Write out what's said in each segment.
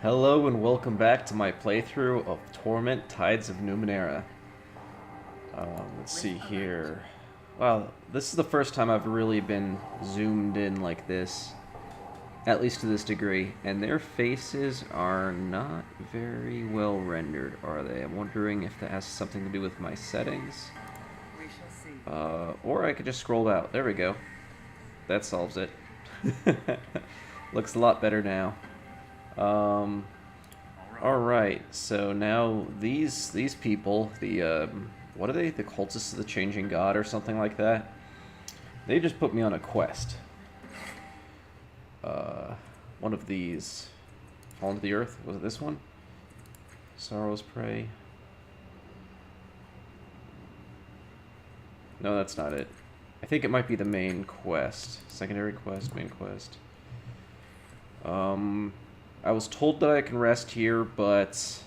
Hello and welcome back to my playthrough of Torment Tides of Numenera. Let's see here. Well, this is the first time I've really been zoomed in like this, at least to this degree, and their faces are not very well rendered, are they? I'm wondering if that has something to do with my settings. We shall see. Or I could just scroll out. There we go. That solves it. Looks a lot better now. Alright, so now these people, the, what are they? The cultists of the Changing God or something like that? They just put me on a quest. One of these. Fallen to the Earth? Was it this one? Sorrow's Prey? No, that's not it. I think it might be the main quest. Secondary quest, main quest. I was told that I can rest here, but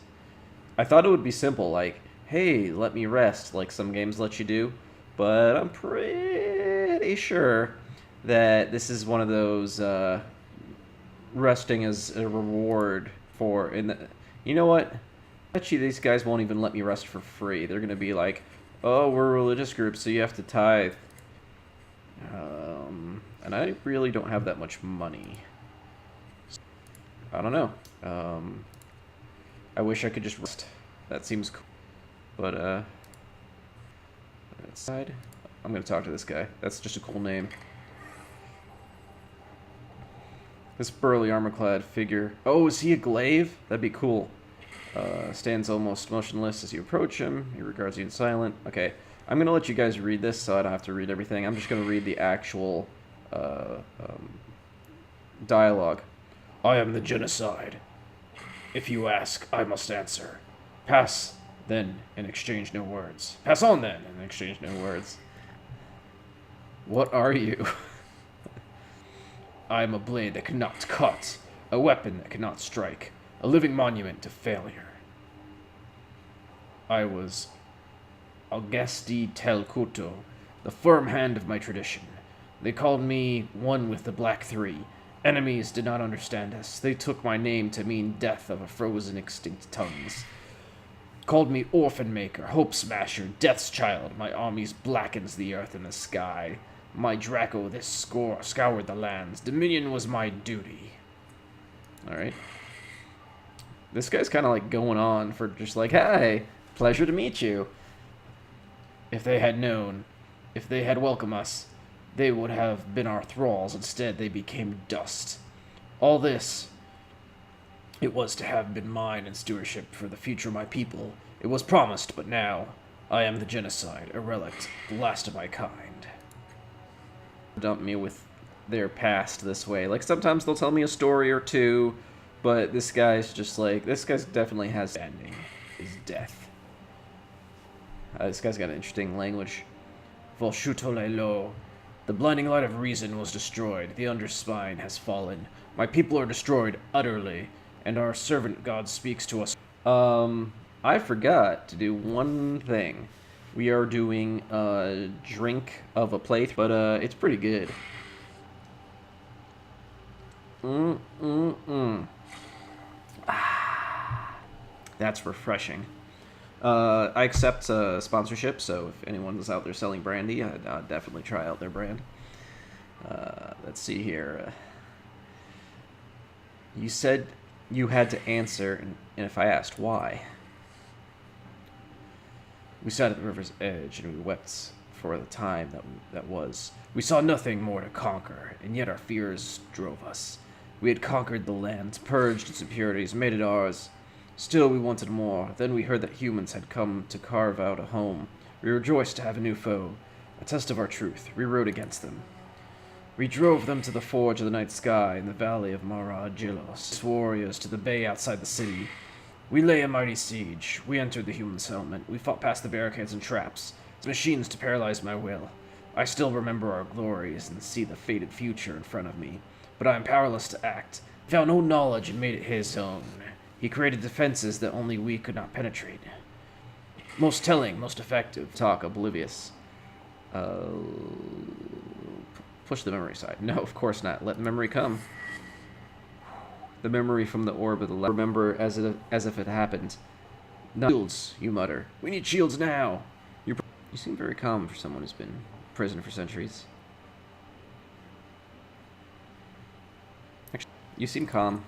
I thought it would be simple, like, hey, let me rest, like some games let you do. But I'm pretty sure that this is one of those resting as a reward for... You know what? Actually, these guys won't even let me rest for free. They're going to be like, oh, we're a religious group, so you have to tithe. And I really don't have that much money. I don't know. I wish I could just rest. That seems cool. But, that side, I'm gonna talk to this guy. That's just a cool name. This burly armor-clad figure. Oh, is he a glaive? That'd be cool. Stands almost motionless as you approach him. He regards you in silent. Okay, I'm gonna let you guys read this so I don't have to read everything. I'm just gonna read the actual dialogue. I am the genocide. If you ask, I must answer. Pass, then, and exchange no words. Pass on, then, and exchange no words. What are you? I am a blade that cannot cut, a weapon that cannot strike, a living monument to failure. I was Augesti Tel Kuto, the firm hand of my tradition. They called me one with the Black Three. Enemies did not understand us. They took my name to mean death of a frozen extinct tongues. Called me Orphan Maker, Hope Smasher, Death's Child. My armies blackens the earth and the sky. My Draco this scoured the lands. Dominion was my duty. Alright. This guy's kind of like going on for just like, hey, pleasure to meet you. If they had known, if they had welcomed us, they would have been our thralls. Instead, they became dust. All this, it was to have been mine in stewardship for the future of my people. It was promised, but now, I am the genocide, a relict, the last of my kind. Dump me with their past this way. Like, sometimes they'll tell me a story or two, but this guy's just like, this guy's definitely has ending, is death. This guy's got an interesting language. Volshutolelo. The blinding light of reason was destroyed. The underspine has fallen. My people are destroyed utterly, and our servant God speaks to us. I forgot to do one thing. We are doing a drink of a playthrough, but it's pretty good. That's refreshing. I accept sponsorship, so if anyone's out there selling brandy, I'd definitely try out their brand. Let's see here. You said you had to answer, and if I asked why? We sat at the river's edge, and we wept for the time that was. We saw nothing more to conquer, and yet our fears drove us. We had conquered the land, purged its impurities, made it ours. Still, we wanted more. Then we heard that humans had come to carve out a home. We rejoiced to have a new foe, a test of our truth. We rode against them. We drove them to the forge of the night sky in the valley of Maragilos, warriors to the bay outside the city. We lay a mighty siege. We entered the human settlement. We fought past the barricades and traps, as machines to paralyze my will. I still remember our glories and see the fated future in front of me, but I am powerless to act. He found no knowledge and made it his own. He created defenses that only we could not penetrate. Most telling, most effective. Talk, oblivious. Push the memory side. No, of course not. Let the memory come. The memory from the orb of the left. Remember as if it happened. No shields, you mutter. We need shields now. You seem very calm for someone who's been in prison for centuries. Actually, you seem calm.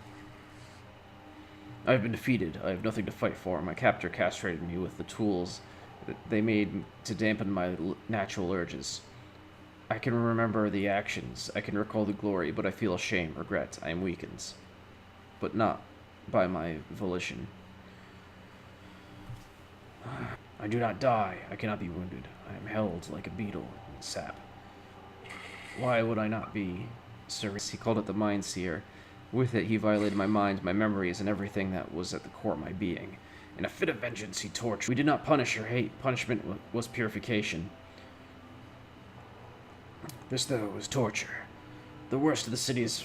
I've been defeated. I have nothing to fight for. My captor castrated me with the tools that they made to dampen my natural urges. I can remember the actions. I can recall the glory, but I feel shame, regret. I am weakened. But not by my volition. I do not die. I cannot be wounded. I am held like a beetle in sap. Why would I not be? Sir, he called it the Mind Seer. With it, he violated my mind, my memories, and everything that was at the core of my being. In a fit of vengeance, he tortured. We did not punish or hate. Punishment was purification. This, though, was torture. The worst of the city's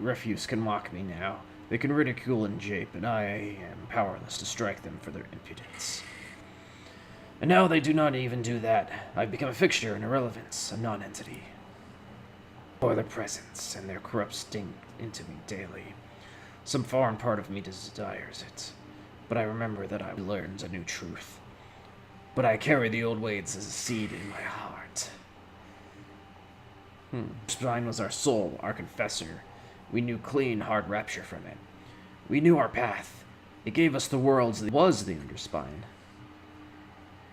refuse can mock me now. They can ridicule and jape, and I am powerless to strike them for their impudence. And now they do not even do that. I've become a fixture, an irrelevance, a non-entity. Or their presence and their corrupt stink into me daily. Some foreign part of me desires it, but I remember that I learned a new truth. But I carry the old ways as a seed in my heart. Spine was our soul, our confessor. We knew clean, hard rapture from it. We knew our path. It gave us the worlds that was the underspine.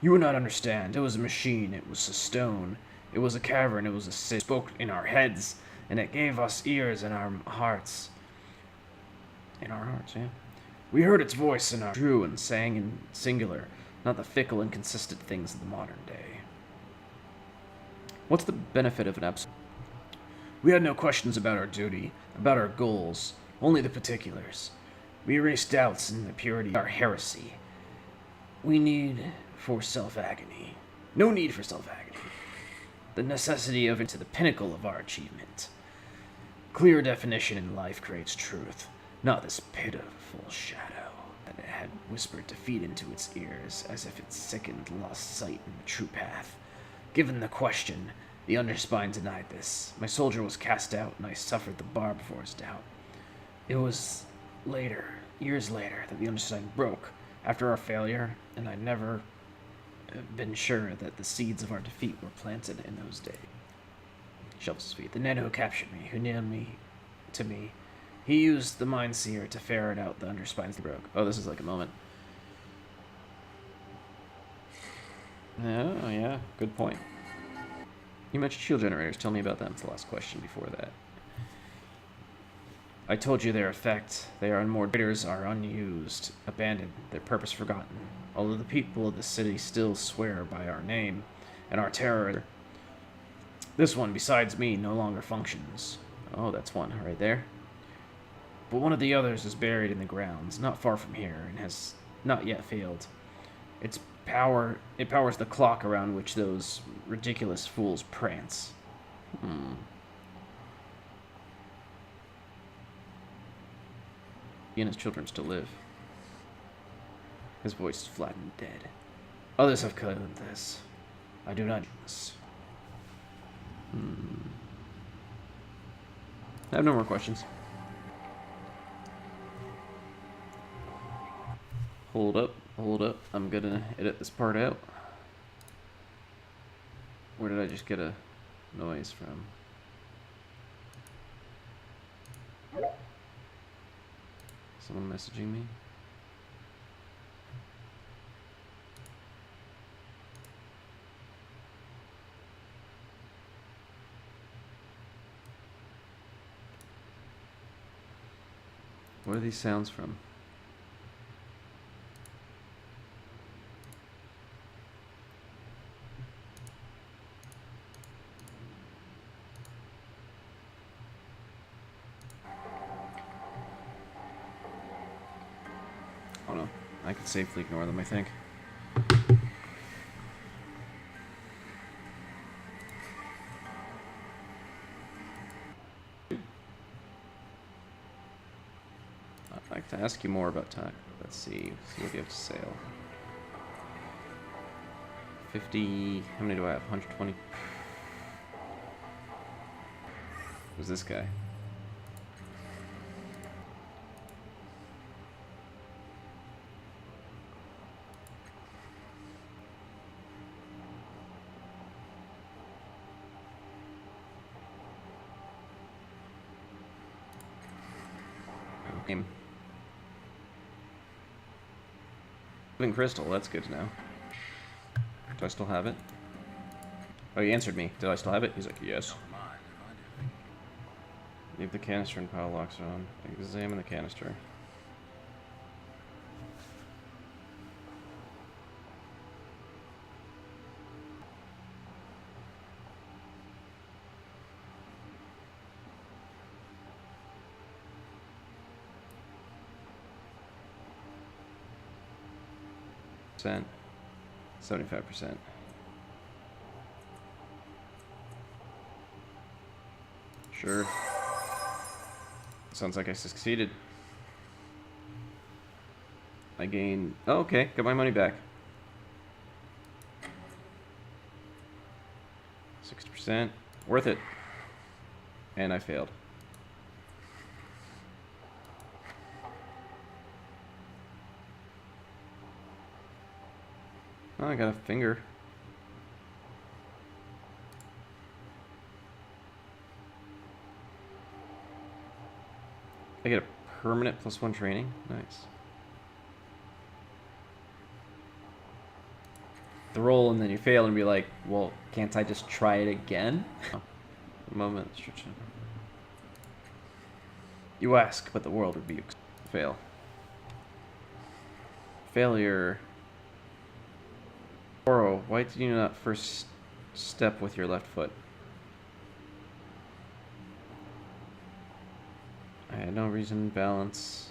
You would not understand. It was a machine. It was a stone. It was a cavern. It was a city. It spoke in our heads, and it gave us ears in our hearts. In our hearts, yeah. We heard its voice in our true and sang in singular, not the fickle, inconsistent things of the modern day. What's the benefit of an absolute? We had no questions about our duty, about our goals, only the particulars. We erased doubts in the purity of our heresy. We need for self-agony. No need for self-agony. The necessity of it to the pinnacle of our achievement. Clear definition in life creates truth, not this pitiful shadow that it had whispered defeat into its ears, as if it sickened, lost sight in the true path. Given the question, the underspine denied this. My soldier was cast out, and I suffered the barb for his doubt. It was later, years later, that the underspine broke, after our failure, and I never been sure that the seeds of our defeat were planted in those days. Shovels his feet. The man who captured me, who nailed me to me, he used the Mind Seer to ferret out the underspines that broke. Oh, this is like a moment. Oh, yeah, good point. You mentioned shield generators. Tell me about them. It's the last question before that. I told you their effect. They are unmoored. Generators are unused, abandoned, their purpose forgotten. Although the people of the city still swear by our name and our terror, this one, besides me, no longer functions. Oh, that's one right there. But one of the others is buried in the grounds, not far from here, and has not yet failed. It powers the clock around which those ridiculous fools prance. He and his children still live. His voice is flat and dead. Others have claimed this. I do not do this. I have no more questions. Hold up. I'm gonna edit this part out. Where did I just get a noise from? Someone messaging me? What are these sounds from? Oh no, I can safely ignore them, I think. I'd like to ask you more about time. Let's see what you have to say. 50, how many do I have? 120. Who's this guy? Game. Living crystal, that's good to know. Do I still have it? Oh, he answered me. Did I still have it? He's like, yes. Leave the canister and pile locks on. Examine the canister. %, 75%. Sure. Sounds like I succeeded. I gained... Oh, okay. Got my money back. 60%. Worth it. And I failed. Oh, I got a finger. I get a permanent +1 training. Nice. The roll and then you fail and be like, well, can't I just try it again? Oh. A moment. You ask, but the world rebukes. Fail. Failure. Oro, why did you not first step with your left foot? I had no reason to balance.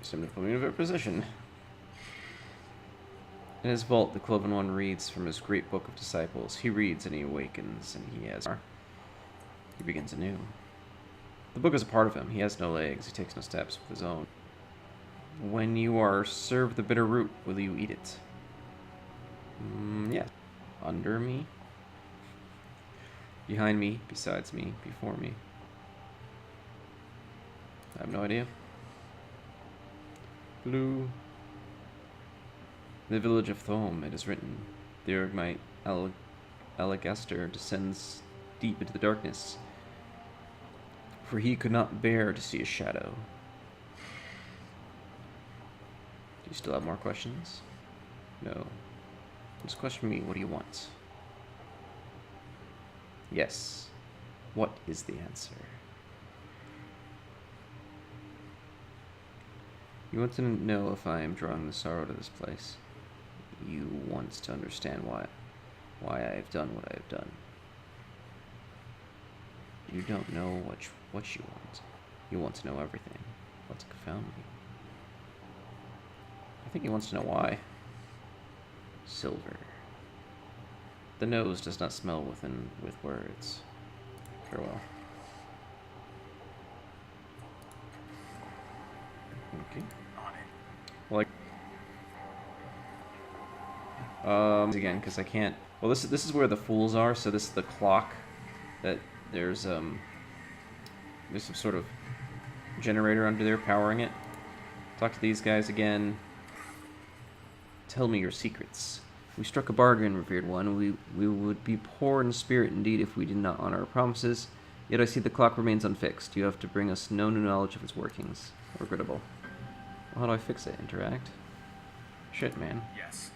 Simply put me in a better position. In his vault, the Cloven One reads from his great book of disciples. He reads and he awakens, and he begins anew. The book is a part of him. He has no legs. He takes no steps with his own. When you are served the bitter root, will you eat it? Yes. Under me? Behind me, besides me, before me. I have no idea. Blue. In the village of Thome, it is written, the Ergmite Alagaster descends deep into the darkness, for he could not bear to see a shadow. Do you still have more questions? No. Just question me, what do you want? Yes. What is the answer? You want to know if I am drawing the sorrow to this place. You want to understand why I have done what I have done. You don't know what you want. You want to know everything. What's confound me? I think he wants to know why. Silver. The nose does not smell with words. Farewell. Okay. Like, again, because I can't. Well, this is where the fools are. So this is the clock. That there's some sort of generator under there powering it. Talk to these guys again. Tell me your secrets. We struck a bargain, revered one. We would be poor in spirit indeed if we did not honor our promises. Yet I see the clock remains unfixed. You have to bring us no new knowledge of its workings. Regrettable. Well, how do I fix it? Interact? Shit, man. Yes.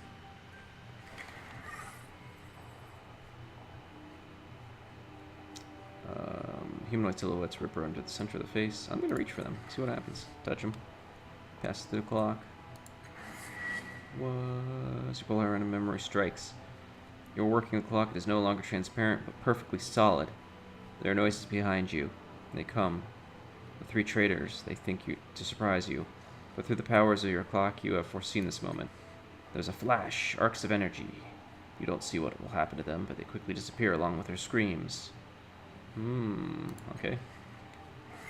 Humanoid silhouettes ripper under the center of the face. I'm gonna reach for them. See what happens. Touch them. Pass through the clock. Was you pull her and a memory strikes. You're working the clock. It is no longer transparent, but perfectly solid. There are noises behind you. They come. The three traitors. They think you to surprise you, but through the powers of your clock, you have foreseen this moment. There's a flash, arcs of energy. You don't see what will happen to them, but they quickly disappear along with their screams. Okay.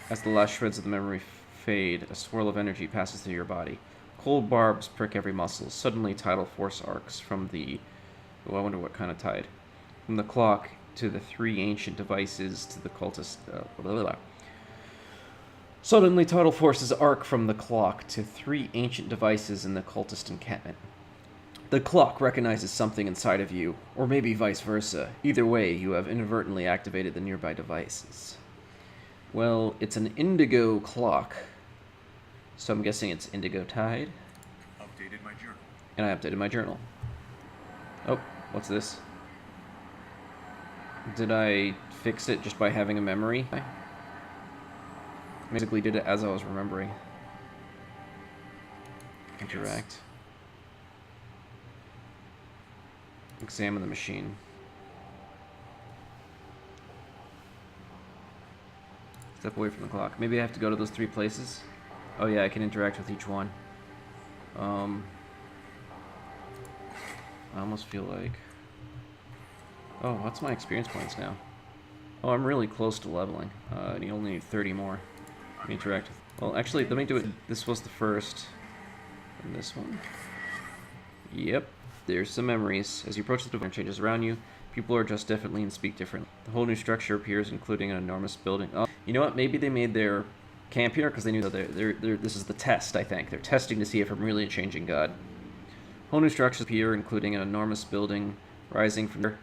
As the last shreds of the memory fade, a swirl of energy passes through your body. Cold barbs prick every muscle. Suddenly, tidal force arcs from the... Oh, I wonder what kind of tide. From the clock to the three ancient devices to the cultist... Suddenly, tidal forces arc from the clock to three ancient devices in the cultist encampment. The clock recognizes something inside of you, or maybe vice versa. Either way, you have inadvertently activated the nearby devices. Well, it's an indigo clock, so I'm guessing it's indigo tide. Updated my journal. And I updated my journal. Oh, what's this? Did I fix it just by having a memory? I basically did it as I was remembering. Interact. Examine the machine. Step away from the clock. Maybe I have to go to those 3 places. Oh yeah, I can interact with each one. I almost feel like... Oh, what's my experience points now? Oh, I'm really close to leveling. You only need 30 more. Let me interact with... Well, actually, let me do it. This was the first. And this one. Yep. There's some memories. As you approach the device, changes around you. People are dressed differently and speak differently. The whole new structure appears, including an enormous building. Oh, you know what? Maybe they made their camp here because they knew that this is the test, I think. They're testing to see if I'm really a changing god. Whole new structures appear, including an enormous building rising from there.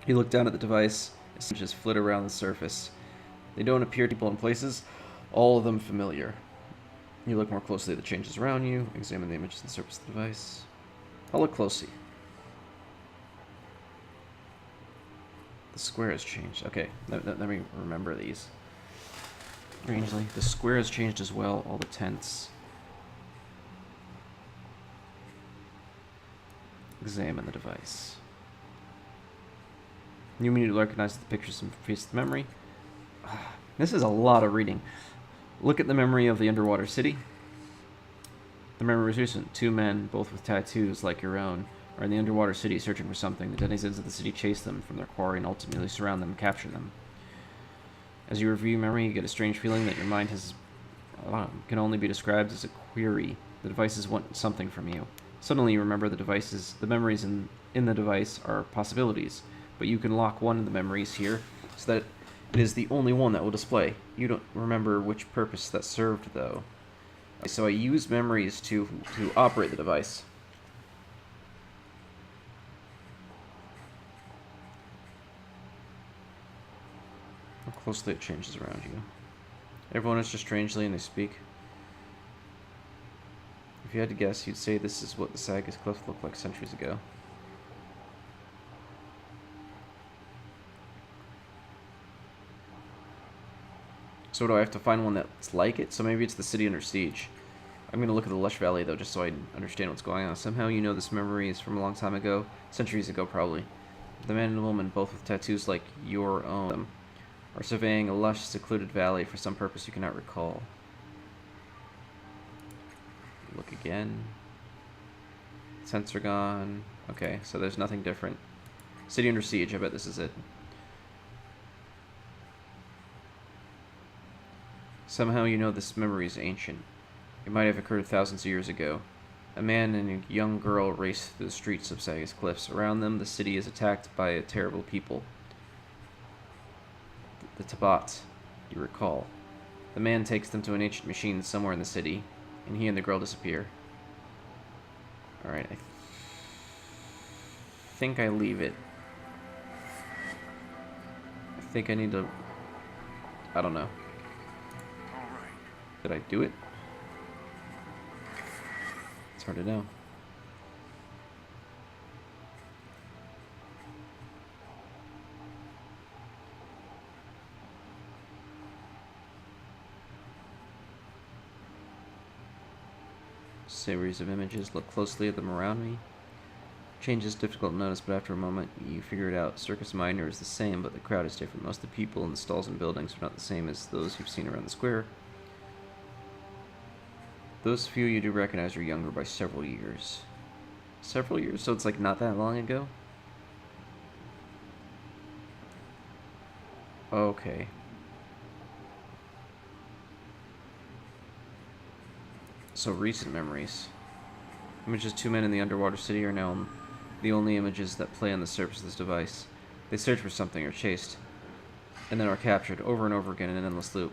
You look down at the device. Its images flit around the surface. They don't appear to people in places, all of them familiar. You look more closely at the changes around you. Examine the images on the surface of the device. I'll look closely. The square has changed. Okay, let me remember these. Strangely, the square has changed as well. All the tents. Examine the device. You immediately recognize the pictures and face the memory. This is a lot of reading. Look at the memory of the underwater city. The memory is recent. 2 men, both with tattoos like your own, are in the underwater city searching for something. The denizens of the city chase them from their quarry and ultimately surround them and capture them. As you review memory, you get a strange feeling that your mind can only be described as a query. The devices want something from you. Suddenly you remember the memories in the device are possibilities, but you can lock one of the memories here so that it is the only one that will display. You don't remember which purpose that served, though. So I use memories to operate the device. How closely it changes around you. Everyone is just strangely and they speak. If you had to guess, you'd say this is what the Sagas Cliff looked like centuries ago. So do I have to find one that's like it? So maybe it's the city under siege. I'm going to look at the Lush Valley, though, just so I understand what's going on. Somehow you know this memory is from a long time ago. Centuries ago, probably. The man and the woman, both with tattoos like your own, are surveying a lush, secluded valley for some purpose you cannot recall. Look again. Scents are gone. Okay, so there's nothing different. City under siege, I bet this is it. Somehow you know this memory is ancient. It might have occurred thousands of years ago. A man and a young girl race through the streets of Sagas Cliffs. Around them, the city is attacked by a terrible people. The Tabat, you recall. The man takes them to an ancient machine somewhere in the city, and he and the girl disappear. Alright, I think I leave it. I think I need to... I don't know. Did I do it? It's hard to know. Series of images. Look closely at them around me. Change is difficult to notice, but after a moment you figure it out. Circus Minor is the same, but the crowd is different. Most of the people in the stalls and buildings are not the same as those you've seen around the square. Those few you do recognize are younger by several years. Several years? So it's like not that long ago? Okay. So recent memories. Images 2 men in the underwater city are now the only images that play on the surface of this device. They search for something, are chased, and then are captured over and over again in an endless loop.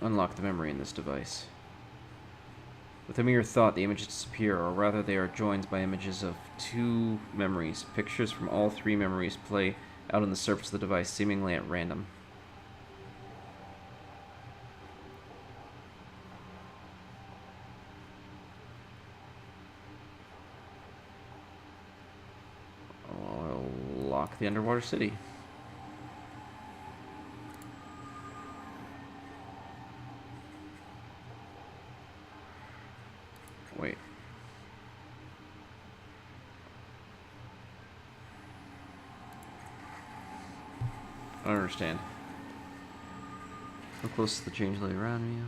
Unlock the memory in this device. With a mere thought, the images disappear, or rather they are joined by images of 2 memories. Pictures from all 3 memories play out on the surface of the device, seemingly at random. I'll lock the underwater city. Wait. I don't understand. How close to the change lay around me?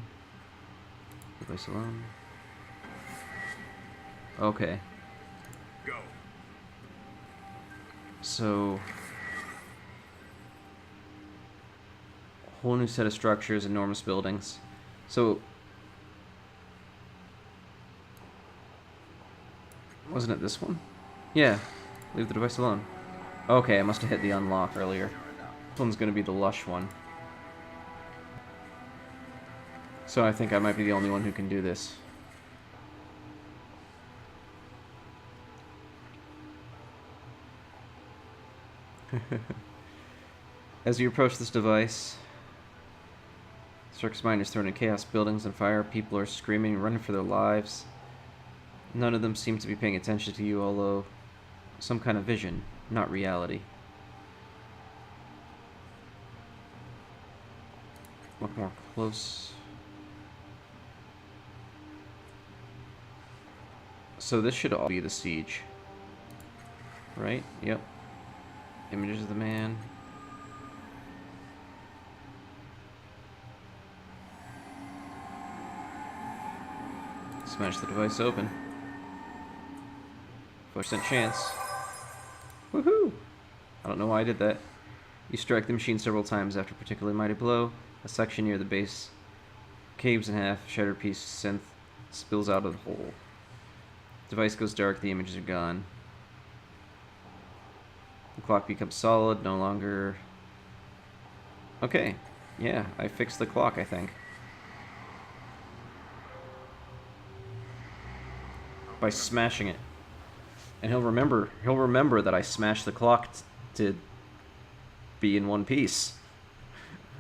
Device alone. Okay. Go. So, whole new set of structures, enormous buildings. So, wasn't it this one? Yeah. Leave the device alone. Okay, I must have hit the unlock earlier. This one's going to be the lush one. So I think I might be the only one who can do this. As you approach this device, Circus Mind is thrown in chaos, buildings on fire, people are screaming, running for their lives. None of them seem to be paying attention to you, although some kind of vision, not reality. Look more close. So this should all be the siege. Right? Yep. Images of the man. Smash the device open. 4% chance. Woohoo! I don't know why I did that. You strike the machine several times after a particularly mighty blow. A section near the base caves in half. Shattered piece of synth spills out of the hole. Device goes dark. The images are gone. The clock becomes solid. No longer... Okay. Yeah, I fixed the clock, I think. By smashing it. And he'll remember that I smashed the clock to be in one piece.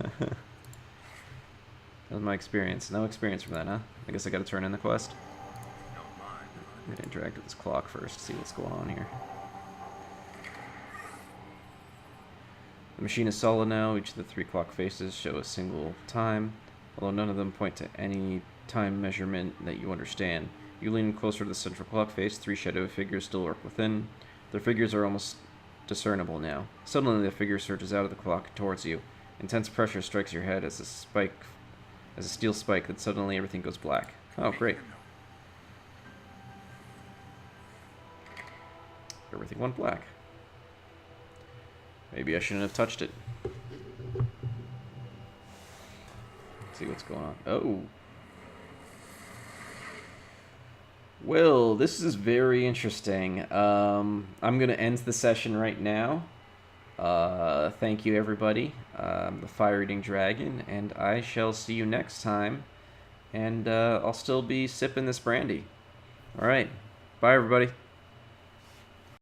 That was my experience. No experience from that, huh? I guess I gotta turn in the quest. I'm gonna interact with this clock first, see what's going on here. The machine is solid now. Each of the 3 clock faces show a single time, although none of them point to any time measurement that you understand. You lean closer to the central clock face. 3 shadowy figures still lurk within. Their figures are almost discernible now. Suddenly, the figure surges out of the clock towards you. Intense pressure strikes your head as a steel spike. Then suddenly, everything goes black. Oh, great! Everything went black. Maybe I shouldn't have touched it. Let's see what's going on. Oh. Well, this is very interesting. I'm going to end the session right now. Thank you, everybody. The Fire-Eating Dragon, and I shall see you next time. And I'll still be sipping this brandy. All right. Bye, everybody.